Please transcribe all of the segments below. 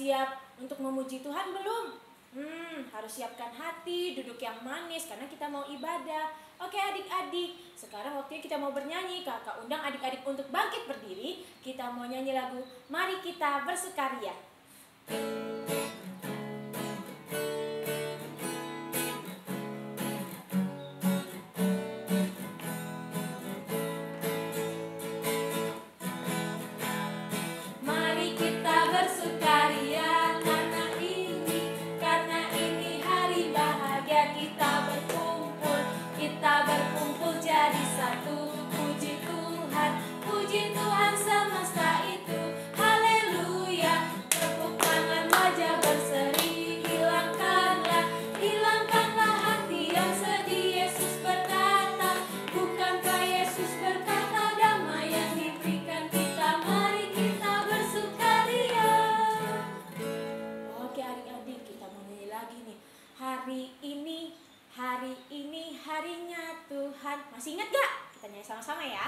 siap untuk memuji Tuhan belum? Harus siapkan hati, duduk yang manis karena kita mau ibadah. Oke adik-adik, sekarang waktunya kita mau bernyanyi. Kakak undang adik-adik untuk bangkit berdiri. Kita mau nyanyi lagu Mari Kita Bersukaria. Hari ini harinya Tuhan. Masih ingat gak? Kita nyanyi sama-sama ya.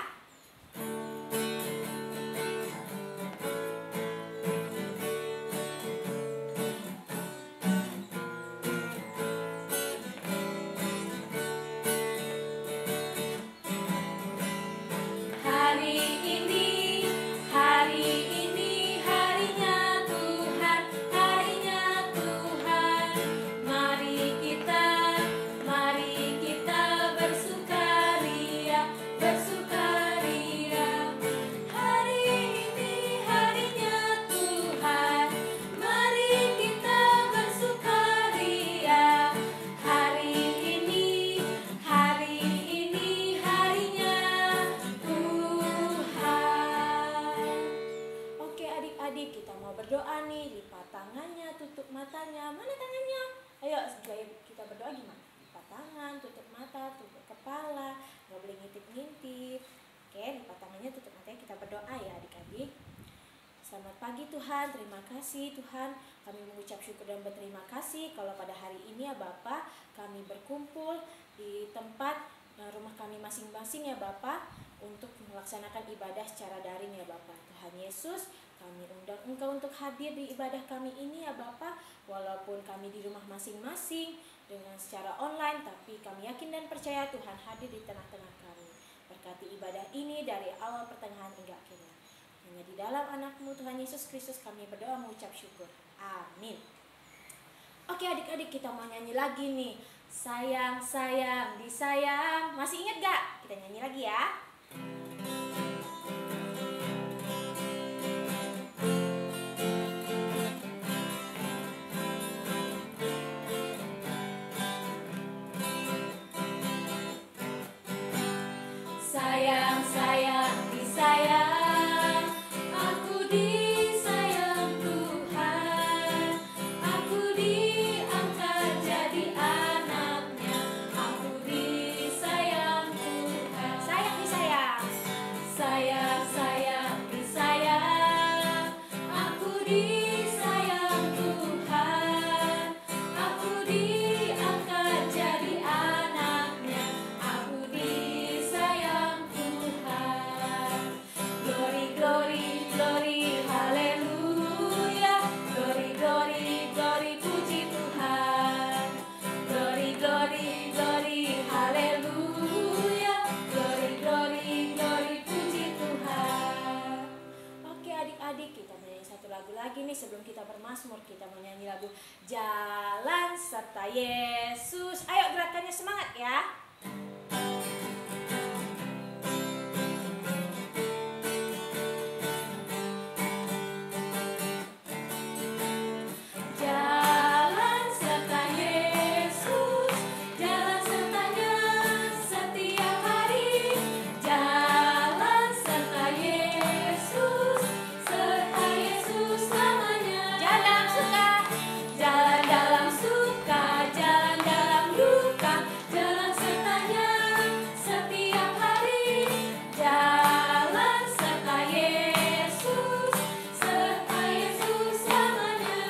Berdoa nih, lipat tangannya, tutup matanya. Mana tangannya? Ayo, kita berdoa gimana? Lipat tangan, tutup mata, tutup kepala, nggak boleh ngintip-ngintip. Oke, lipat tangannya, tutup matanya. Kita berdoa ya adik-adik. Selamat pagi Tuhan, terima kasih Tuhan. Kami mengucap syukur dan berterima kasih kalau pada hari ini ya Bapak, kami berkumpul di tempat rumah kami masing-masing ya Bapak, untuk melaksanakan ibadah secara daring ya Bapak. Tuhan Yesus, kami undang Engkau untuk hadir di ibadah kami ini ya Bapak. Walaupun kami di rumah masing-masing dengan secara online, tapi kami yakin dan percaya Tuhan hadir di tengah-tengah kami. Berkati ibadah ini dari awal pertengahan hingga akhirnya. Hanya di dalam anak-Mu Tuhan Yesus Kristus kami berdoa mengucap syukur. Amin. Oke adik-adik, kita mau nyanyi lagi nih. Sayang, sayang, disayang. Masih ingat gak? Kita nyanyi lagi ya. Sayang, sayang, disayang. Aku disayang Tuhan. Aku diangkat jadi anaknya. Aku disayang Tuhan. Sayang, disayang. Sayang, sayang, disayang. Aku disayang Tuhan. Aku diangkat jadi anaknya. Aku disayang Tuhan. Glory, glory, glory, haleluya. Glory, glory, glory, puji Tuhan. Glory, glory, glory, haleluya. Glory, glory, glory, puji Tuhan. Oke adik-adik, kita nyanyi satu lagu lagi nih sebelum kita bermazmur. Kita mau nyanyi lagu Jalan Serta Yesus. Ayo gerakannya semangat ya. Jalan serta Yesus, jalan sertanya setiap hari. Jalan serta Yesus selamanya. Jalan suka, jalan dalam suka, jalan dalam duka. Jalan sertanya setiap hari. Jalan serta Yesus selamanya.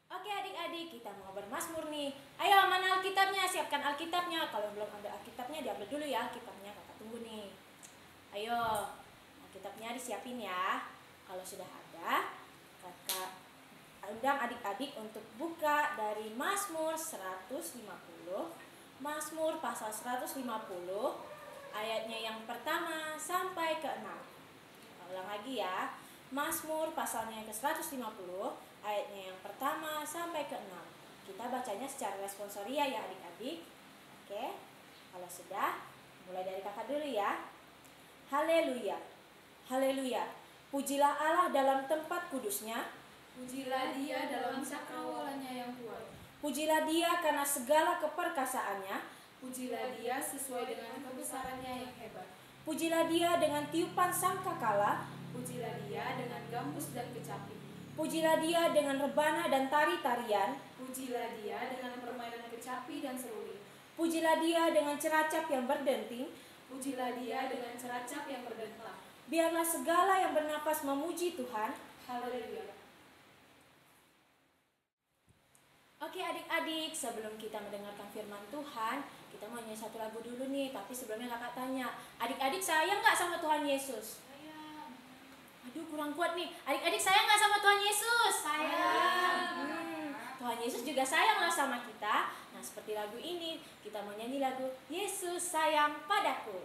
Oke adik-adik, kita mau bermazmur nih. Ayo, mana Alkitabnya? Siapkan Alkitabnya. Kalau belum ada Alkitabnya diambil dulu ya Alkitabnya. Kakak tunggu nih. Ayo, Alkitabnya disiapin ya. Kalau sudah ada, kakak undang adik-adik untuk buka dari Mazmur 150, Mazmur pasal 150, ayatnya yang pertama sampai ke-6. Ulang lagi ya, Mazmur pasalnya yang ke-150, ayatnya yang pertama sampai ke-6. Kita bacanya secara responsoria ya adik-adik. Oke, kalau sudah, mulai dari kakak dulu ya. Haleluya, haleluya, pujilah Allah dalam tempat kudusnya. Pujilah Dia dalam cakrawalanya yang kuat. Pujilah Dia karena segala keperkasaannya. Pujilah Dia sesuai dengan kebesarannya yang hebat. Pujilah Dia dengan tiupan sangkakala. Pujilah Dia dengan gambus dan kecapi. Pujilah Dia dengan rebana dan tari-tarian. Pujilah Dia dengan permainan kecapi dan seruling. Pujilah Dia dengan ceracap yang berdenting. Pujilah Dia dengan ceracap yang berdentang. Biarlah segala yang bernapas memuji Tuhan. Haleluya. Oke adik-adik, sebelum kita mendengarkan firman Tuhan, kita mau nyanyi satu lagu dulu nih. Tapi sebelumnya kakak tanya, adik-adik sayang gak sama Tuhan Yesus? Sayang. Aduh kurang kuat nih. Adik-adik sayang gak sama Tuhan Yesus? Sayang. Tuhan Yesus juga sayanglah sama kita. Nah seperti lagu ini, kita mau nyanyi lagu Yesus sayang padaku.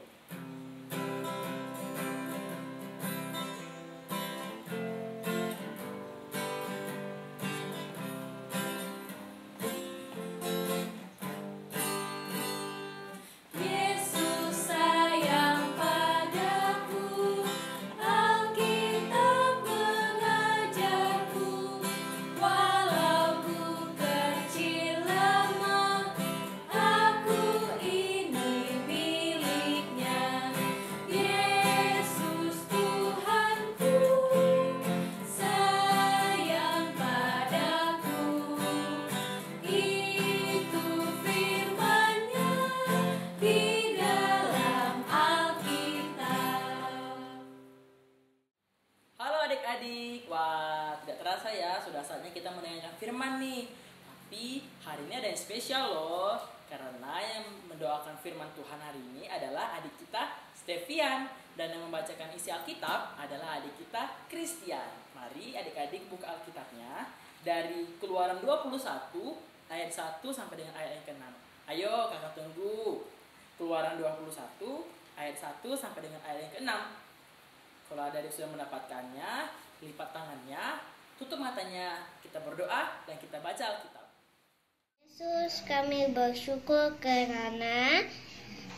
Adik-adik, wah tidak terasa ya, sudah saatnya kita mendengarkan firman nih. Tapi hari ini ada yang spesial loh, karena yang mendoakan firman Tuhan hari ini adalah adik kita Stevian, dan yang membacakan isi Alkitab adalah adik kita Christian. Mari adik-adik buka Alkitabnya dari Keluaran 21 ayat 1 sampai dengan ayat yang ke-6. Ayo kakak tunggu. Keluaran 21 ayat 1 sampai dengan ayat yang ke-6. Kalau ada yang sudah mendapatkannya, lipat tangannya, tutup matanya, kita berdoa dan kita baca Alkitab. Yesus, kami bersyukur karena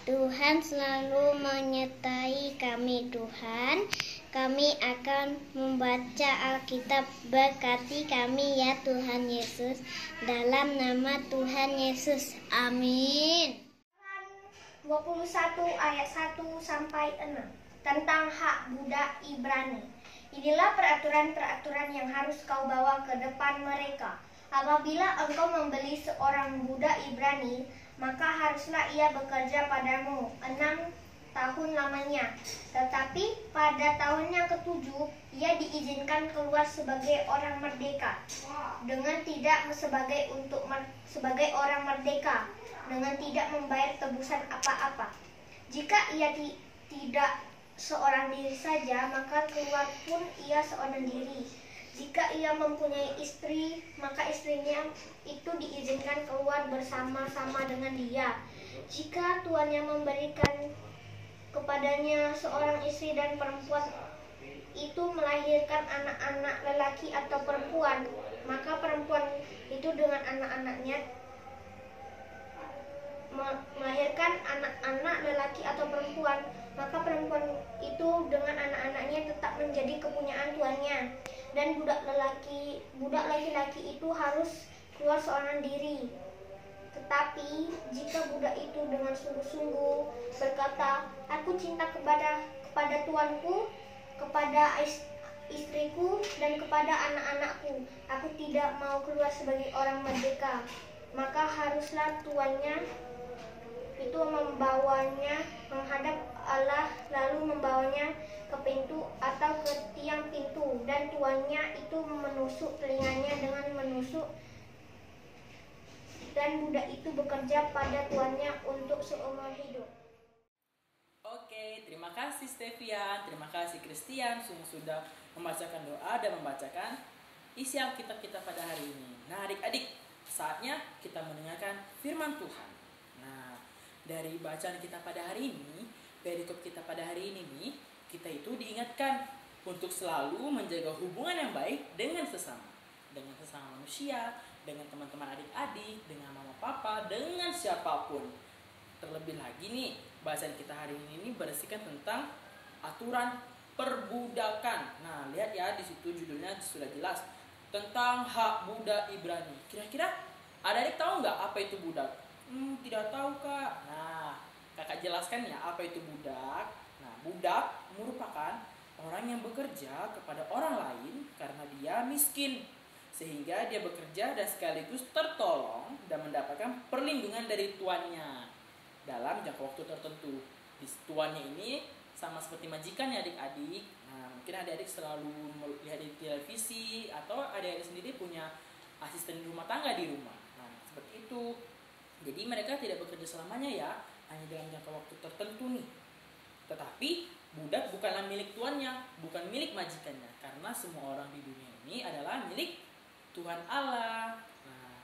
Tuhan selalu menyertai kami. Tuhan, kami akan membaca Alkitab, berkati kami ya Tuhan Yesus, dalam nama Tuhan Yesus, amin. 21 ayat 1 sampai 6 tentang hak budak Ibrani. Inilah peraturan-peraturan yang harus kau bawa ke depan mereka. Apabila engkau membeli seorang budak Ibrani, maka haruslah ia bekerja padamu 6 tahun lamanya. Tetapi pada tahun yang ke-7, ia diizinkan keluar sebagai orang merdeka, dengan tidak sebagai orang merdeka, dengan tidak membayar tebusan apa-apa. Jika ia tidak seorang diri saja, maka keluar pun ia seorang diri. Jika ia mempunyai istri, maka istrinya itu diizinkan keluar bersama-sama dengan dia. Jika tuannya memberikan kepadanya seorang istri dan perempuan itu melahirkan anak-anak lelaki atau perempuan, maka perempuan itu dengan anak-anaknya melahirkan anak-anak lelaki atau perempuan, maka perempuan itu dengan anak-anaknya tetap menjadi kepunyaan tuannya. Dan budak laki-laki itu harus keluar seorang diri. Tetapi jika budak itu dengan sungguh-sungguh berkata, aku cinta kepada tuanku, kepada istriku, dan kepada anak-anakku, aku tidak mau keluar sebagai orang merdeka, maka haruslah tuannya itu membawanya menghadap Allah, lalu membawanya ke pintu atau ke tiang pintu, dan tuannya itu menusuk telinganya dengan menusuk, dan budak itu bekerja pada tuannya untuk seumur hidup. Oke, terima kasih Stevian, terima kasih Christian sudah membacakan doa dan membacakan isi Alkitab kita pada hari ini. Nah, adik-adik, saatnya kita mendengarkan firman Tuhan. Nah, dari bacaan kita pada hari ini, perikop kita pada hari ini nih, kita itu diingatkan untuk selalu menjaga hubungan yang baik dengan sesama manusia, dengan teman-teman adik-adik, dengan mama papa, dengan siapapun. Terlebih lagi nih, bacaan kita hari ini berisikan tentang aturan perbudakan. Nah, lihat ya, di situ judulnya sudah jelas tentang hak budak Ibrani. Kira-kira adik-adik tahu nggak apa itu budak? Tidak tahu, Kak. Nah, Kakak jelaskan ya apa itu budak. Nah, budak merupakan orang yang bekerja kepada orang lain karena dia miskin, sehingga dia bekerja dan sekaligus tertolong dan mendapatkan perlindungan dari tuannya dalam jangka waktu tertentu. Tuannya ini sama seperti majikan ya adik-adik. Nah, mungkin adik-adik selalu melihat di televisi atau adik-adik sendiri punya asisten rumah tangga di rumah. Nah, seperti itu. Jadi mereka tidak bekerja selamanya ya, hanya dalam jangka waktu tertentu nih. Tetapi budak bukanlah milik tuannya, bukan milik majikannya, karena semua orang di dunia ini adalah milik Tuhan Allah. Nah,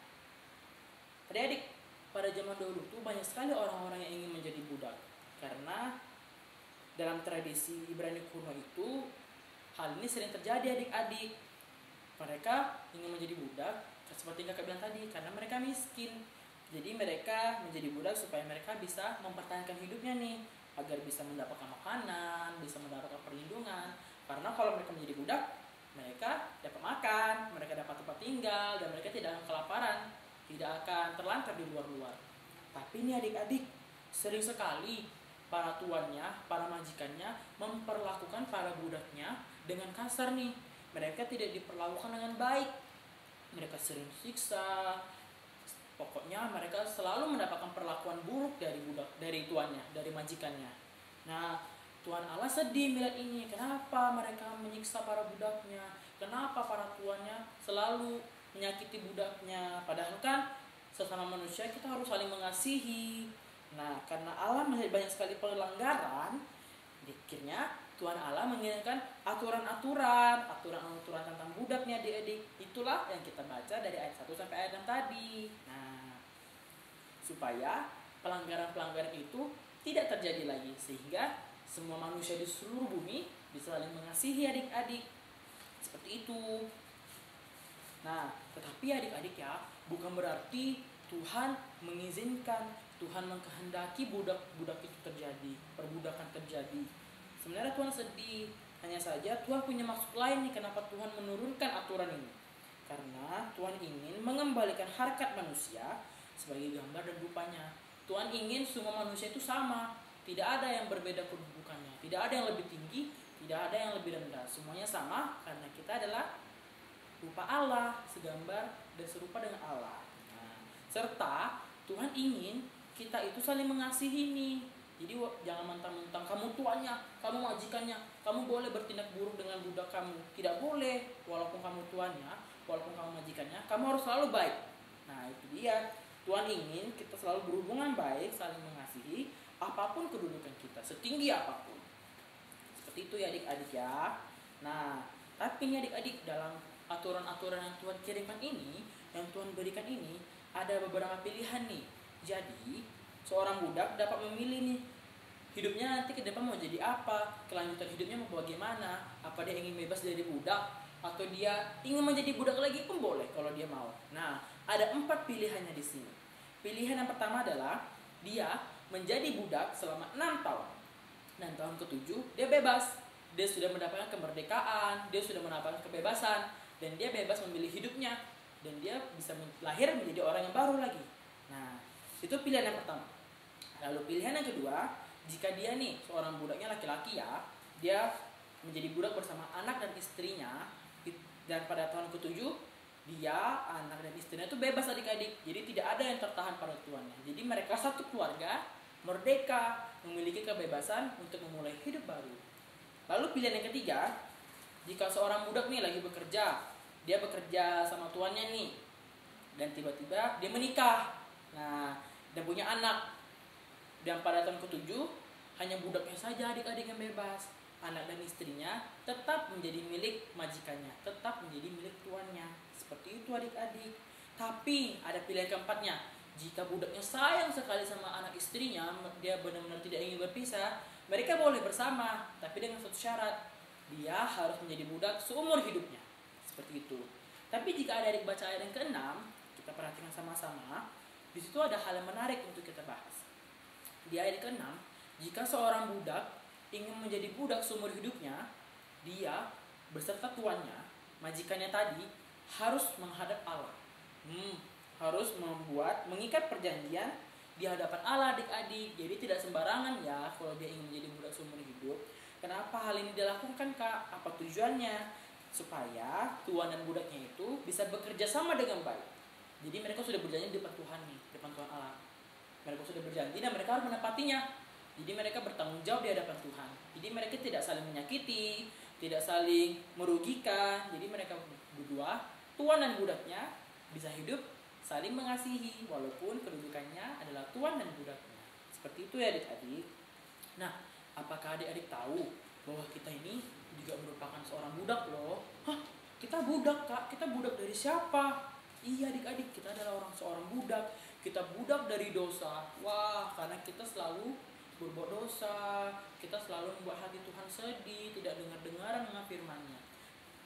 adik-adik, pada zaman dahulu tuh banyak sekali orang-orang yang ingin menjadi budak, karena dalam tradisi Ibrani kuno itu hal ini sering terjadi adik-adik. Mereka ingin menjadi budak seperti yang kakak bilang tadi, karena mereka miskin. Jadi mereka menjadi budak supaya mereka bisa mempertahankan hidupnya nih, agar bisa mendapatkan makanan, bisa mendapatkan perlindungan. Karena kalau mereka menjadi budak, mereka dapat makan, mereka dapat tempat tinggal, dan mereka tidak akan kelaparan, tidak akan terlantar di luar-luar. Tapi ini adik-adik, sering sekali para tuannya, para majikannya memperlakukan para budaknya dengan kasar nih. Mereka tidak diperlakukan dengan baik. Mereka sering siksa. Pokoknya mereka selalu mendapatkan perlakuan buruk dari tuannya, dari majikannya. Nah, Tuhan Allah sedih melihat ini. Kenapa mereka menyiksa para budaknya? Kenapa para tuannya selalu menyakiti budaknya? Padahal kan sesama manusia kita harus saling mengasihi. Nah, karena Allah melihat banyak sekali pelanggaran, akhirnya Tuhan Allah mengirimkan aturan-aturan tentang budaknya adik-adik. Itulah yang kita baca dari ayat 1 sampai ayat 6 tadi. Nah, supaya pelanggaran-pelanggaran itu tidak terjadi lagi, sehingga semua manusia di seluruh bumi bisa saling mengasihi adik-adik. Seperti itu. Nah, tetapi adik-adik ya, bukan berarti Tuhan mengizinkan, Tuhan mengkehendaki budak-budak itu terjadi, perbudakan terjadi. Sebenarnya Tuhan sedih, hanya saja Tuhan punya maksud lain nih kenapa Tuhan menurunkan aturan ini. Karena Tuhan ingin mengembalikan harkat manusia sebagai gambar dan rupanya. Tuhan ingin semua manusia itu sama, tidak ada yang berbeda kedudukannya, tidak ada yang lebih tinggi, tidak ada yang lebih rendah. Semuanya sama karena kita adalah rupa Allah, segambar dan serupa dengan Allah. Nah, serta Tuhan ingin kita itu saling mengasihi nih. Jadi jangan mentang-mentang kamu tuannya, kamu majikannya, kamu boleh bertindak buruk dengan budak kamu. Tidak boleh, walaupun kamu tuannya, walaupun kamu majikannya, kamu harus selalu baik. Nah, itu dia. Tuhan ingin kita selalu berhubungan baik, saling mengasihi, apapun kedudukan kita, setinggi apapun. Seperti itu ya adik-adik ya. Nah, tapi nih adik-adik, dalam aturan-aturan yang Tuhan kirimkan ini, yang Tuhan berikan ini, ada beberapa pilihan nih. Jadi, seorang budak dapat memilih nih, hidupnya nanti ke depan mau jadi apa, kelanjutan hidupnya mau bagaimana, apa dia ingin bebas dari budak, atau dia ingin menjadi budak lagi pun boleh kalau dia mau. Nah, ada 4 pilihannya di sini. Pilihan yang pertama adalah dia menjadi budak selama 6 tahun. Dan tahun ke-7 dia bebas. Dia sudah mendapatkan kemerdekaan, dia sudah mendapatkan kebebasan, dan dia bebas memilih hidupnya, dan dia bisa lahir menjadi orang yang baru lagi. Nah, itu pilihan yang pertama. Lalu pilihan yang kedua, jika dia nih seorang budaknya laki-laki ya, dia menjadi budak bersama anak dan istrinya, dan pada tahun ke-7 dia, anak dan istrinya itu bebas adik-adik. Jadi tidak ada yang tertahan pada tuannya. Jadi mereka satu keluarga merdeka, memiliki kebebasan untuk memulai hidup baru. Lalu pilihan yang ketiga, jika seorang budak nih lagi bekerja, dia bekerja sama tuannya nih, dan tiba-tiba dia menikah, nah, dan punya anak, dan pada tahun ke-7 hanya budaknya saja adik-adik yang bebas. anak dan istrinya tetap menjadi milik majikannya, tetap menjadi milik tuannya. Seperti itu adik-adik. Tapi ada pilihan keempatnya. Jika budaknya sayang sekali sama anak istrinya, dia benar-benar tidak ingin berpisah, mereka boleh bersama, tapi dengan satu syarat. Dia harus menjadi budak seumur hidupnya. Seperti itu. Tapi jika ada adik baca ayat yang ke-6, kita perhatikan sama-sama. Di situ ada hal yang menarik untuk kita bahas. Di ayat ke-6, jika seorang budak ingin menjadi budak seumur hidupnya, dia beserta tuannya, majikannya tadi, harus menghadap Allah. Harus mengikat perjanjian di hadapan Allah adik-adik. Jadi tidak sembarangan ya kalau dia ingin menjadi budak seumur hidup. Kenapa hal ini dilakukan Kak? Apa tujuannya? Supaya tuan dan budaknya itu bisa bekerja sama dengan baik. Jadi mereka sudah berjanji di depan Tuhan nih, di depan Tuhan Allah. Mereka sudah berjanji dan mereka harus menepatinya. Jadi mereka bertanggung jawab di hadapan Tuhan. Jadi mereka tidak saling menyakiti, tidak saling merugikan. Jadi mereka berdua, tuan dan budaknya, bisa hidup saling mengasihi walaupun kedudukannya adalah tuan dan budaknya. Seperti itu ya adik-adik. Nah, apakah adik-adik tahu bahwa kita ini juga merupakan seorang budak loh? Hah? Kita budak Kak? Kita budak dari siapa? Iya adik-adik, kita adalah seorang budak. Kita budak dari dosa. Wah, karena kita selalu berbuat dosa, kita selalu membuat hati Tuhan sedih, tidak dengar-dengaran dengan firman-Nya.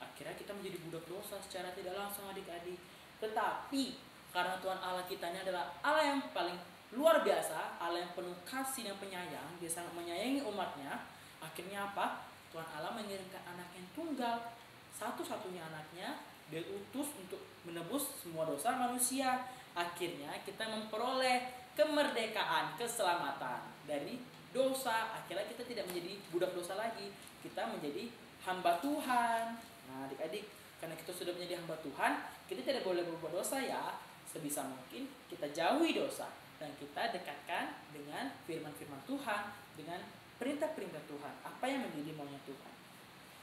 Akhirnya kita menjadi budak dosa secara tidak langsung adik-adik. Tetapi karena Tuhan Allah kita ini adalah Allah yang paling luar biasa, Allah yang penuh kasih dan penyayang, Dia sangat menyayangi umatnya. Akhirnya apa? Tuhan Allah mengirimkan anak yang tunggal, satu-satunya anaknya, Dia utus untuk menebus semua dosa manusia. Akhirnya kita memperoleh kemerdekaan, keselamatan dari dosa. Akhirnya kita tidak menjadi budak dosa lagi, kita menjadi hamba Tuhan. Nah adik-adik, karena kita sudah menjadi hamba Tuhan, kita tidak boleh berbuat dosa ya. Sebisa mungkin kita jauhi dosa dan kita dekatkan dengan firman-firman Tuhan, dengan perintah-perintah Tuhan, apa yang menjadi maunya Tuhan.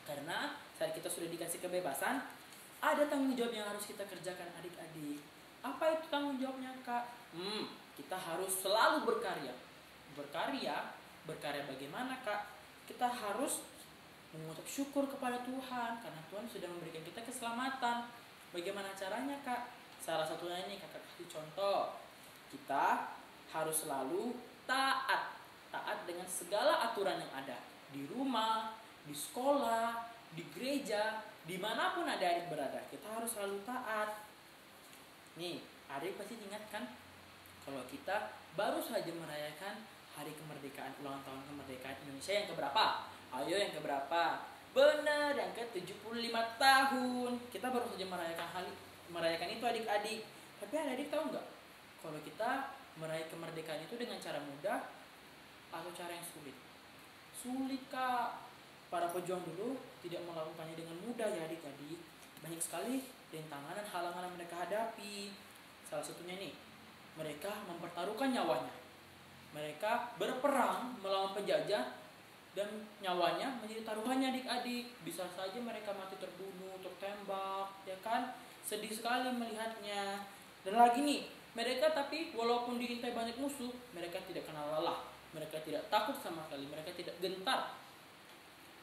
Karena saat kita sudah dikasih kebebasan, ada tanggung jawab yang harus kita kerjakan adik-adik. Apa itu tanggung jawabnya Kak? Kita harus selalu berkarya. Berkarya bagaimana Kak? Kita harus mengucap syukur kepada Tuhan karena Tuhan sudah memberikan kita keselamatan. Bagaimana caranya Kak? Salah satunya ini Kakak kasih contoh. Kita harus selalu taat dengan segala aturan yang ada di rumah, di sekolah, di gereja, dimanapun ada adik berada. Kita harus selalu taat. Nih, adik pasti ingat kan? Kalau kita baru saja merayakan hari kemerdekaan, ulang tahun kemerdekaan Indonesia yang keberapa? Ayo yang keberapa? Benar, yang ke-75 tahun. Kita baru saja merayakan itu adik-adik. Tapi adik-adik tahu nggak? Kalau kita meraih kemerdekaan itu dengan cara mudah atau cara yang sulit? Sulit Kak. Para pejuang dulu tidak melakukannya dengan mudah ya adik-adik. Banyak sekali rintangan dan halangan yang mereka hadapi. Salah satunya nih, mereka mempertaruhkan nyawanya. Mereka berperang melawan penjajah dan nyawanya menjadi taruhannya adik-adik. Bisa saja mereka mati terbunuh, tertembak, ya kan? Sedih sekali melihatnya. Dan lagi nih, mereka tapi walaupun diintai banyak musuh, mereka tidak kenal lelah. Mereka tidak takut sama sekali, mereka tidak gentar.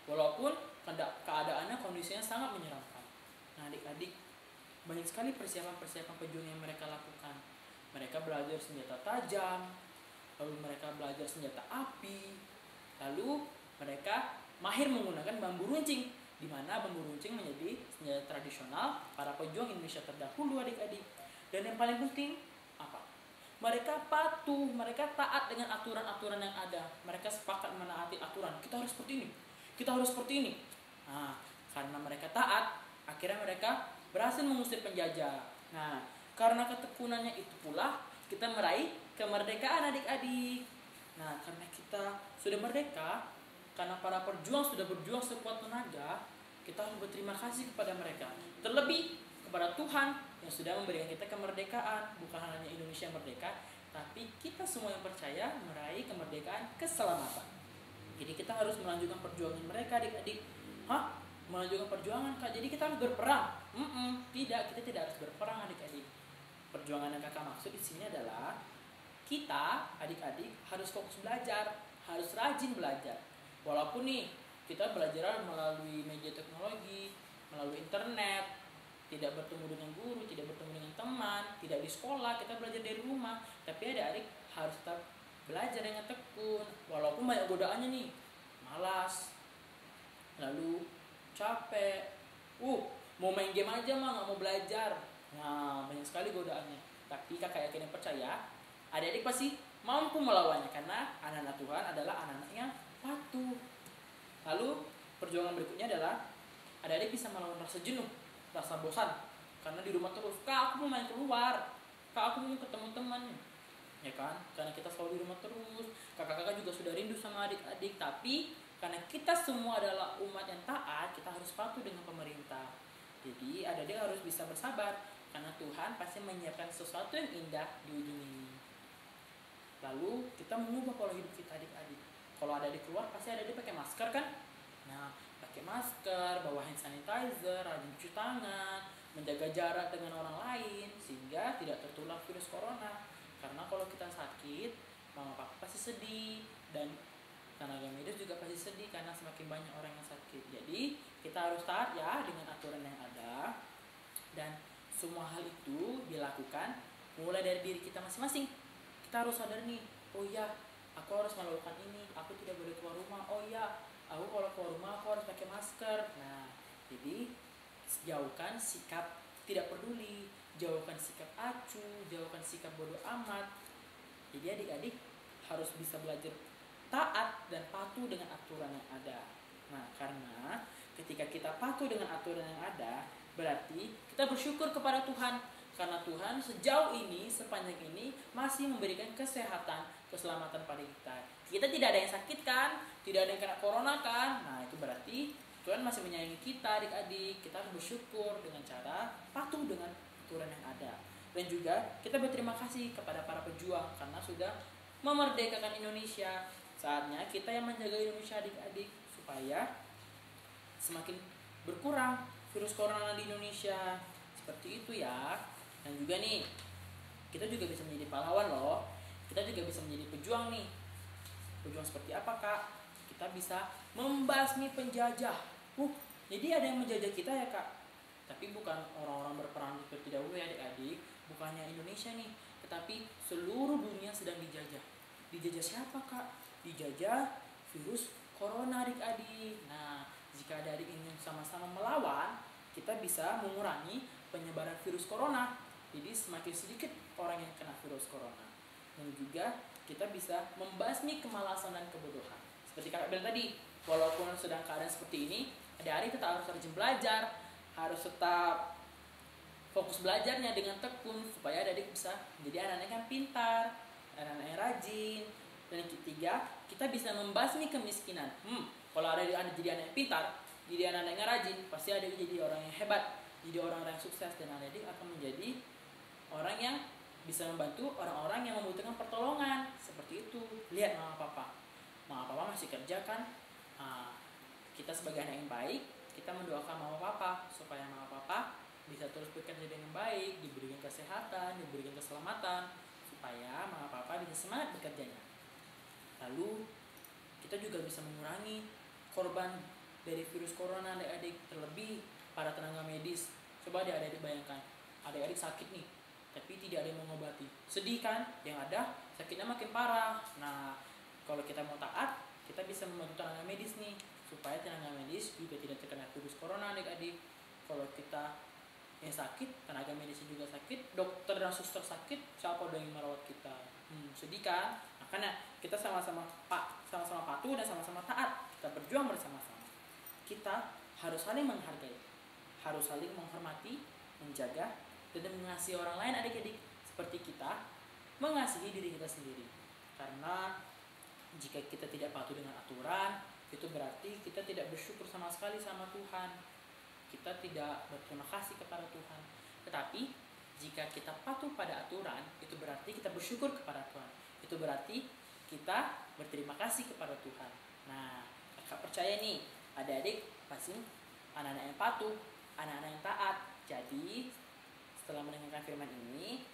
Walaupun keadaannya, kondisinya sangat menyeramkan. Nah adik-adik, banyak sekali persiapan-persiapan pejuang yang mereka lakukan. Mereka belajar senjata tajam, lalu mereka belajar senjata api, lalu mereka mahir menggunakan bambu runcing, di mana bambu runcing menjadi senjata tradisional para pejuang Indonesia terdahulu adik-adik. Dan yang paling penting apa? Mereka patuh, mereka taat dengan aturan-aturan yang ada. Mereka sepakat menaati aturan. Kita harus seperti ini, kita harus seperti ini. Nah, karena mereka taat, akhirnya mereka berhasil mengusir penjajah. Nah, karena ketekunannya itu pula kita meraih kemerdekaan adik-adik. Nah, karena kita sudah merdeka, karena para perjuang sudah berjuang sekuat tenaga, kita harus berterima kasih kepada mereka. Terlebih kepada Tuhan yang sudah memberikan kita kemerdekaan. Bukan hanya Indonesia yang merdeka, tapi kita semua yang percaya meraih kemerdekaan, keselamatan. Jadi kita harus melanjutkan perjuangan mereka adik-adik. Melanjutkan perjuangan Kak, jadi kita harus berperang? Tidak, kita tidak harus berperang adik-adik. Perjuangan yang kakak maksud di sini adalah kita adik-adik harus fokus belajar, harus rajin belajar. Walaupun nih kita belajar melalui media teknologi, melalui internet, tidak bertemu dengan guru, tidak bertemu dengan teman, tidak di sekolah, kita belajar dari rumah. Tapi adik-adik harus tetap belajar dengan tekun, walaupun banyak godaannya nih, malas, lalu capek, mau main game aja mah nggak mau belajar. Nah, banyak sekali godaannya. Tapi kakak yakin dan percaya, adik-adik pasti mampu melawannya karena anak-anak Tuhan adalah anak-anak yang patuh. Lalu perjuangan berikutnya adalah adik-adik bisa melawan rasa jenuh, rasa bosan karena di rumah terus. Kak, aku mau main keluar, kak, aku mau ketemu teman, ya kan? Karena kita selalu di rumah terus. Kakak-kakak juga sudah rindu sama adik-adik. Tapi karena kita semua adalah umat yang taat, kita harus patuh dengan pemerintah. Jadi adik-adik harus bisa bersabar karena Tuhan pasti menyiapkan sesuatu yang indah di ujung ini. Lalu kita mengubah pola hidup kita adik-adik. Kalau adik-adik keluar pasti adik-adik pakai masker kan? Nah, pakai masker, bawa hand sanitizer, rajin cuci tangan, menjaga jarak dengan orang lain sehingga tidak tertular virus corona. Karena kalau kita sakit, mama papa pasti sedih dan tenaga medis juga pasti sedih karena semakin banyak orang yang sakit. Jadi kita harus taat ya dengan aturan yang ada, dan semua hal itu dilakukan mulai dari diri kita masing-masing. Kita harus sadar nih, oh ya, aku harus melakukan ini, aku tidak boleh keluar rumah. Oh ya, aku kalau keluar rumah aku harus pakai masker. Nah, jadi jauhkan sikap tidak peduli, jauhkan sikap acuh, jauhkan sikap bodoh amat. Jadi adik-adik harus bisa belajar taat dan patuh dengan aturan yang ada. Nah, karena ketika kita patuh dengan aturan yang ada, berarti kita bersyukur kepada Tuhan. Karena Tuhan sejauh ini, sepanjang ini masih memberikan kesehatan, keselamatan pada kita. Kita tidak ada yang sakit kan? Tidak ada yang kena corona kan? Nah, itu berarti Tuhan masih menyayangi kita adik-adik. Kita harus bersyukur dengan cara patuh dengan aturan yang ada. Dan juga kita berterima kasih kepada para pejuang karena sudah memerdekakan Indonesia. Saatnya kita yang menjaga Indonesia adik-adik supaya semakin berkurang virus corona di Indonesia. Seperti itu ya. Dan juga nih, kita juga bisa menjadi pahlawan loh. Kita juga bisa menjadi pejuang nih. Pejuang seperti apa kak? Kita bisa membasmi penjajah. Jadi ada yang menjajah kita ya kak. Tapi bukan orang-orang berperang seperti dahulu ya adik-adik. Bukannya Indonesia nih, tetapi seluruh dunia sedang dijajah. Dijajah siapa kak? Dijajah virus corona adik-adik. Nah, jika adik-adik ingin sama-sama melawan, kita bisa mengurangi penyebaran virus corona. Jadi semakin sedikit orang yang kena virus corona. Dan juga kita bisa membasmi kemalasan dan kebodohan. Seperti kakak bilang tadi, walaupun sedang keadaan seperti ini, adik-adik tetap harus rajin belajar, harus tetap fokus belajarnya dengan tekun supaya adik-adik bisa menjadi anak-anak yang pintar, anak-anak yang rajin. Dan yang ketiga, kita bisa membasmi kemiskinan. Kalau adik-adik jadi anak yang pintar, jadi anak-anak yang rajin, pasti adik-adik jadi orang yang hebat, jadi orang-orang yang sukses, dan adik-adik akan menjadi orang yang bisa membantu orang-orang yang membutuhkan pertolongan. Seperti itu. Lihat mama papa masih kerja kan? Kita sebagai anak yang baik, kita mendoakan mama papa supaya mama papa bisa terus bekerja dengan baik, diberikan kesehatan, diberikan keselamatan, supaya mama papa bisa semangat bekerjanya. Lalu kita juga bisa mengurangi korban dari virus corona adik-adik, terlebih para tenaga medis. Coba adik-adik bayangkan, adik-adik sakit nih, tapi tidak ada yang mengobati. Sedih kan? Yang ada sakitnya makin parah. Nah, kalau kita mau taat, kita bisa membantu tenaga medis nih, supaya tenaga medis juga tidak terkena virus corona adik-adik. Kalau kita yang sakit, tenaga medisnya juga sakit, dokter dan suster sakit, siapa dong yang merawat kita? Sedih kan? Makanya kita sama-sama patuh dan sama-sama taat. Kita berjuang bersama-sama. Kita harus saling menghargai, harus saling menghormati, menjaga, dan mengasihi orang lain adik-adik, seperti kita mengasihi diri kita sendiri. Karena jika kita tidak patuh dengan aturan, itu berarti kita tidak bersyukur sama sekali sama Tuhan. Kita tidak berterima kasih kepada Tuhan. Tetapi jika kita patuh pada aturan, itu berarti kita bersyukur kepada Tuhan. Itu berarti kita berterima kasih kepada Tuhan. Nah, kakak percaya nih, adik-adik pasti anak-anak yang patuh, anak-anak yang taat. Jadi setelah mendengarkan firman ini,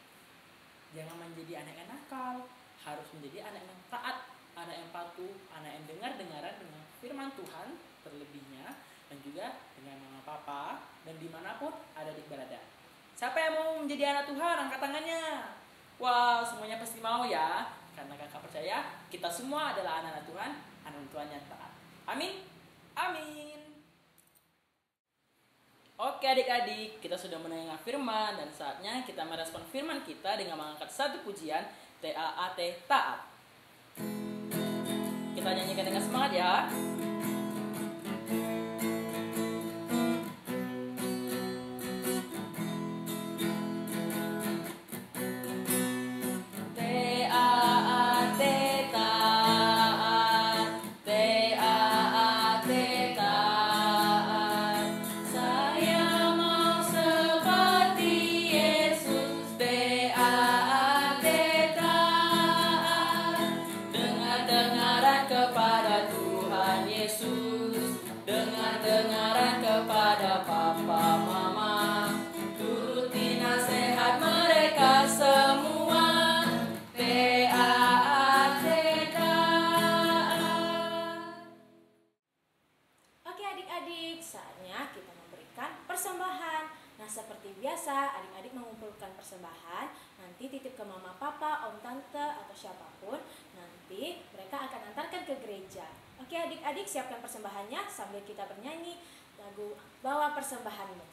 jangan menjadi anak yang nakal, harus menjadi anak yang taat, anak yang patuh, anak yang dengar-dengaran dengan firman Tuhan, terlebihnya, dan juga dengan mama papa, dan dimanapun adik berada. Siapa yang mau menjadi anak Tuhan? Angkat tangannya. Wow, semuanya pasti mau ya. Karena kakak percaya kita semua adalah anak-anak Tuhan, anak Tuhan yang taat. Amin. Amin. Oke adik-adik, kita sudah mendengar firman dan saatnya kita merespon firman kita dengan mengangkat satu pujian TAAT, taat. Kita nyanyikan dengan semangat ya. Seperti biasa, adik-adik mengumpulkan persembahan, nanti titip ke mama, papa, om, tante, atau siapapun. Nanti mereka akan antarkan ke gereja. Oke adik-adik, siapkan persembahannya sambil kita bernyanyi lagu Bawa Persembahanmu.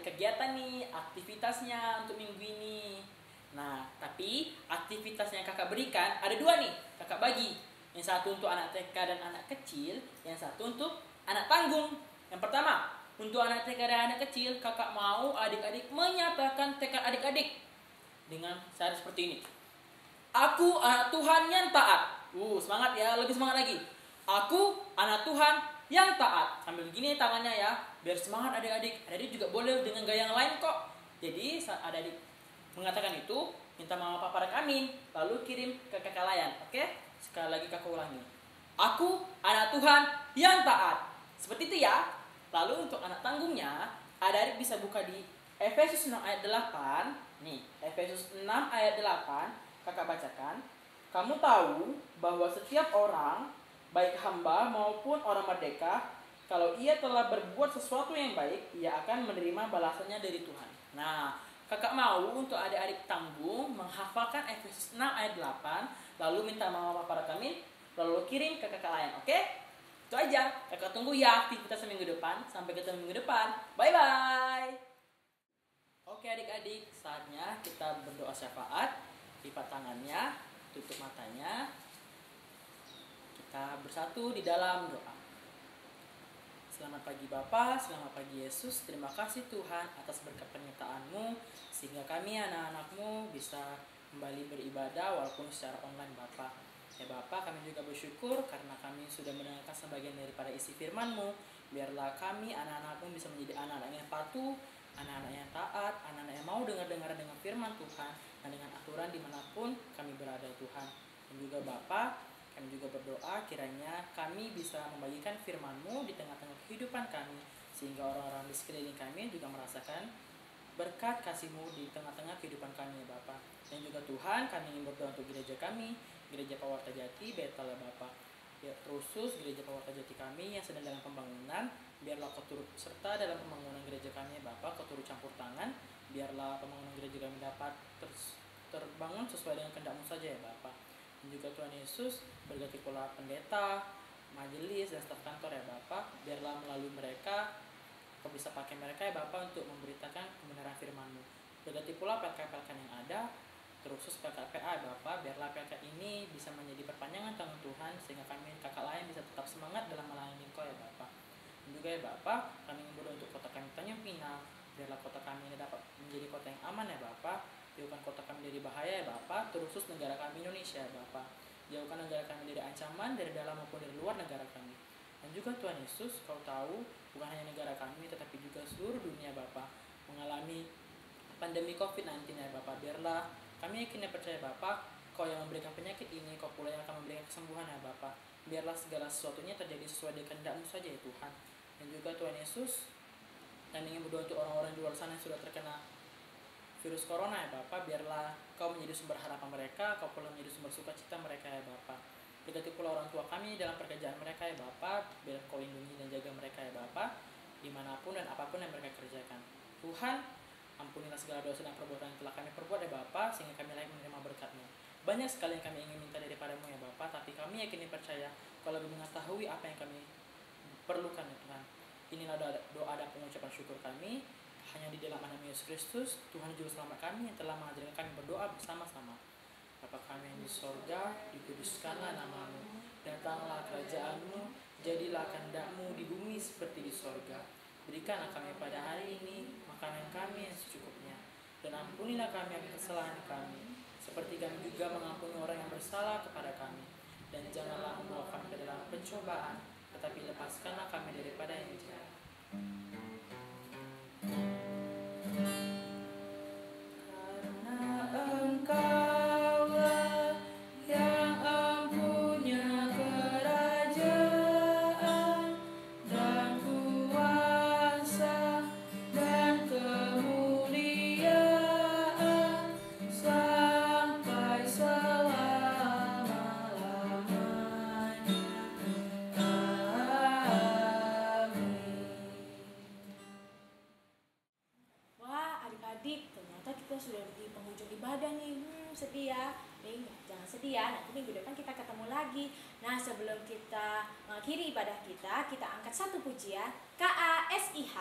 Kegiatan nih, aktivitasnya untuk minggu ini. Nah, tapi aktivitas yang kakak berikan ada dua nih, kakak bagi. Yang satu untuk anak TK dan anak kecil, yang satu untuk anak tanggung. Yang pertama, untuk anak TK dan anak kecil, kakak mau adik-adik menyatakan tekad adik-adik dengan cara seperti ini. Aku anak Tuhan yang taat. Semangat ya, lebih semangat lagi. Aku anak Tuhan yang taat. Sambil gini tangannya ya, biar semangat adik-adik. Adik juga boleh dengan gaya yang lain kok. Jadi saat adik mengatakan itu, minta mama papa rekamin, lalu kirim ke kakak layan. Oke? Sekali lagi kakak ulangi. Aku anak Tuhan yang taat. Seperti itu ya. Lalu untuk anak tanggungnya, adik bisa buka di Efesus 6 ayat 8. Nih, Efesus 6 ayat 8, kakak bacakan. Kamu tahu bahwa setiap orang, baik hamba maupun orang merdeka, kalau ia telah berbuat sesuatu yang baik, ia akan menerima balasannya dari Tuhan. Nah, kakak mau untuk adik-adik tanggung menghafalkan Efesus 6 ayat 8, lalu minta mama papa rekamin, lalu kirim ke kakak lain, oke? Itu aja, kakak tunggu ya aktivitas minggu depan. Sampai ketemu minggu depan, bye-bye. Oke adik-adik, saatnya kita berdoa syafaat. Lipat tangannya, tutup matanya. Kita bersatu di dalam doa. Selamat pagi Bapa, selamat pagi Yesus. Terima kasih Tuhan atas berkat penyertaan-Mu, sehingga kami anak-anak-Mu bisa kembali beribadah walaupun secara online Bapa. Ya Bapa, kami juga bersyukur karena kami sudah mendengarkan sebagian daripada isi firman-Mu. Biarlah kami anak-anak-Mu bisa menjadi anak-anak yang patuh, anak-anak yang taat, anak-anak yang mau dengar-dengar dengan firman Tuhan, dan dengan aturan dimanapun kami berada Tuhan. Dan juga Bapa, kami juga berdoa kiranya kami bisa membagikan firman-Mu di tengah-tengah kehidupan kami, sehingga orang-orang di sekeliling kami juga merasakan berkat kasih-Mu di tengah-tengah kehidupan kami ya Bapa. Dan juga Tuhan, kami ingin berdoa untuk gereja kami, Gereja Pawarta Jati, Betel ya Bapa. Ya, khusus Gereja Pawarta Jati kami yang sedang dalam pembangunan, biarlah Kau turut serta dalam pembangunan gereja kami ya Bapa. Kau turut campur tangan, biarlah pembangunan gereja kami dapat terbangun sesuai dengan kehendak-Mu saja ya Bapa. Dan juga Tuhan Yesus berganti pula pendeta, majelis, dan staf kantor ya Bapak. Biarlah melalui mereka Kau bisa pakai mereka ya Bapak untuk memberitakan kebenaran firman-Mu. Berganti pula PLK-PLK yang ada, terkhusus PLK-PA ya Bapak. Biarlah PLK ini bisa menjadi perpanjangan tangan Tuhan, sehingga kami kakak lain bisa tetap semangat dalam melayani Kau ya Bapak. Dan juga ya Bapak, kami berdoa untuk kota kami Tanjung Pinang. Biarlah kota kami ini dapat menjadi kota yang aman ya Bapak. Jauhkan kota kami dari bahaya ya Bapak, terkhusus negara kami Indonesia ya Bapak. Jauhkan negara kami dari ancaman dari dalam maupun dari luar negara kami. Dan juga Tuhan Yesus, Kau tahu bukan hanya negara kami tetapi juga seluruh dunia Bapak mengalami pandemi COVID-19 ya Bapak. Biarlah kami yakin dan percaya Bapak, Kau yang memberikan penyakit ini, Kau pula yang akan memberikan kesembuhan ya Bapak. Biarlah segala sesuatunya terjadi sesuai dengan kehendak-Mu saja ya Tuhan. Dan juga Tuhan Yesus, kami ingin berdoa untuk orang-orang di luar sana yang sudah terkena virus corona ya Bapak. Biarlah Kau menjadi sumber harapan mereka, Kau pula menjadi sumber sukacita mereka ya Bapak. Berkati pula orang tua kami dalam pekerjaan mereka ya Bapak. Biar Kau lindungi dan jaga mereka ya Bapak, dimanapun dan apapun yang mereka kerjakan. Tuhan, ampunilah segala dosa dan perbuatan yang telah kami perbuat ya Bapak, sehingga kami layak menerima berkat-Mu. Banyak sekali yang kami ingin minta daripada-Mu ya Bapak, tapi kami yakin dan percaya Kau lebih mengetahui apa yang kami perlukan ya Tuhan. Inilah doa dan pengucapan syukur kami hanya di dalam nama Yesus Kristus, Tuhan Juru Selamat kami yang telah mengajarkan kami berdoa bersama-sama. Bapa kami yang di sorga, dikuduskanlah nama-Mu, datanglah kerajaan-Mu, jadilah kehendak-Mu di bumi seperti di sorga. Berikanlah kami pada hari ini makanan kami yang secukupnya, dan ampunilah kami akan kesalahan kami, seperti kami juga mengampuni orang yang bersalah kepada kami. Dan janganlah membawa kami ke dalam pencobaan, tetapi lepaskanlah kami daripada yang jahat. Karena Engkaulah yang empunya kerajaan dan kuasa dan kemuliaan sampai selama-lamanya. Amin. Wah, adik-adik, ternyata kita sudah di penghujung ibadah nih. Sedih ya. Jangan sedih ya, nanti minggu depan kita ketemu lagi. Nah, sebelum kita mengakhiri ibadah kita angkat satu pujian, KASIH.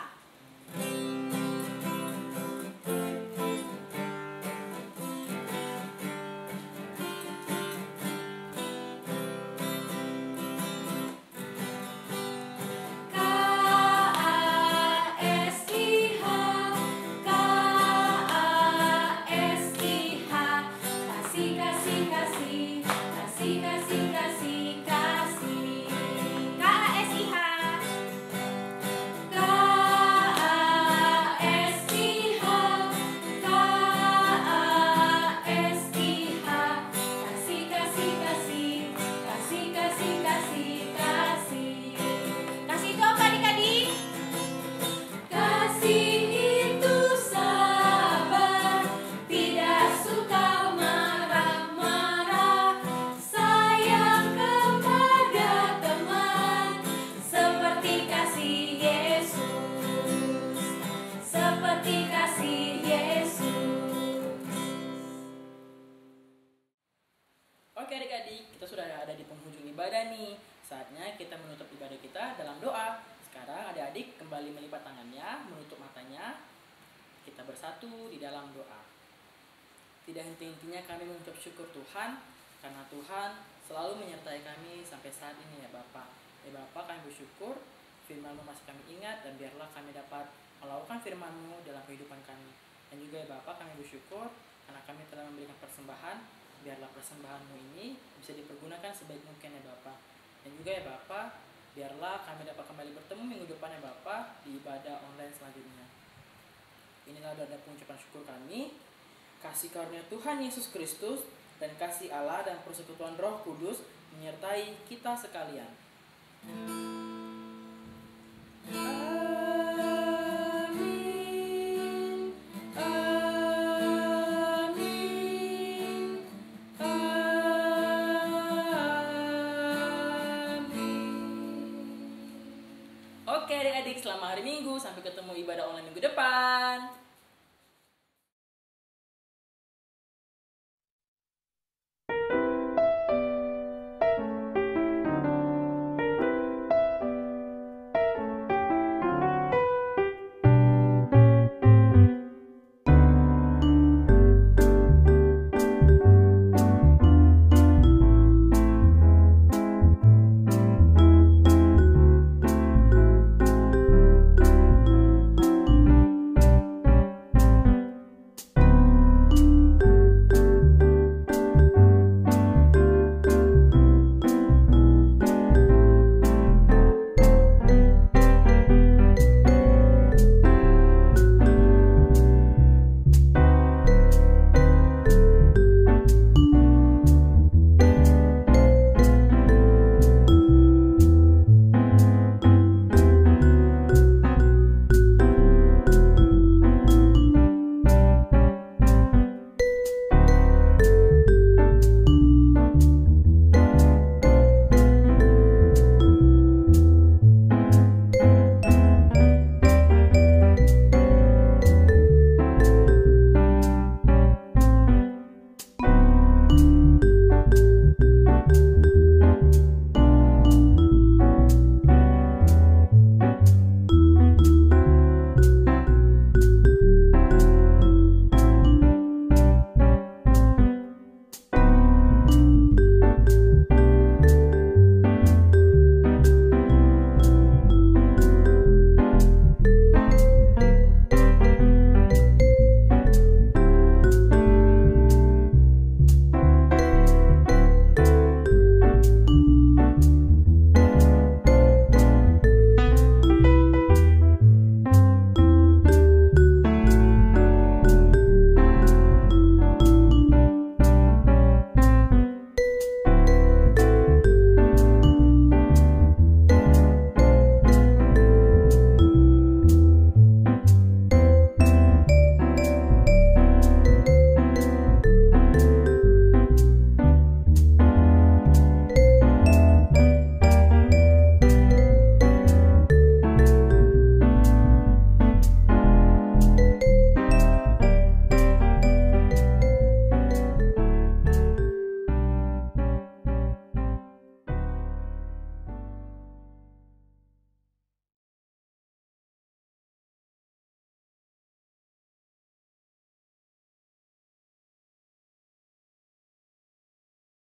Oke adik-adik, kita sudah ada di penghujung ibadah nih. Saatnya kita menutup ibadah kita dalam doa. Sekarang adik-adik kembali melipat tangannya, menutup matanya. Kita bersatu di dalam doa. Tidak henti-hentinya kami mengucap syukur Tuhan, karena Tuhan selalu menyertai kami sampai saat ini ya Bapak. Ya Bapak, kami bersyukur firman-Mu masih kami ingat, dan biarlah kami dapat melakukan firman-Mu dalam kehidupan kami. Dan juga ya Bapak, kami bersyukur karena kami telah memberikan persembahan. Biarlah persembahan-Mu ini bisa dipergunakan sebaik mungkin ya Bapak. Dan juga ya Bapak, biarlah kami dapat kembali bertemu minggu depan ya Bapak di ibadah online selanjutnya. Inilah doa dan pengucapan syukur kami. Kasih karunia Tuhan Yesus Kristus dan kasih Allah dan persekutuan Roh Kudus menyertai kita sekalian.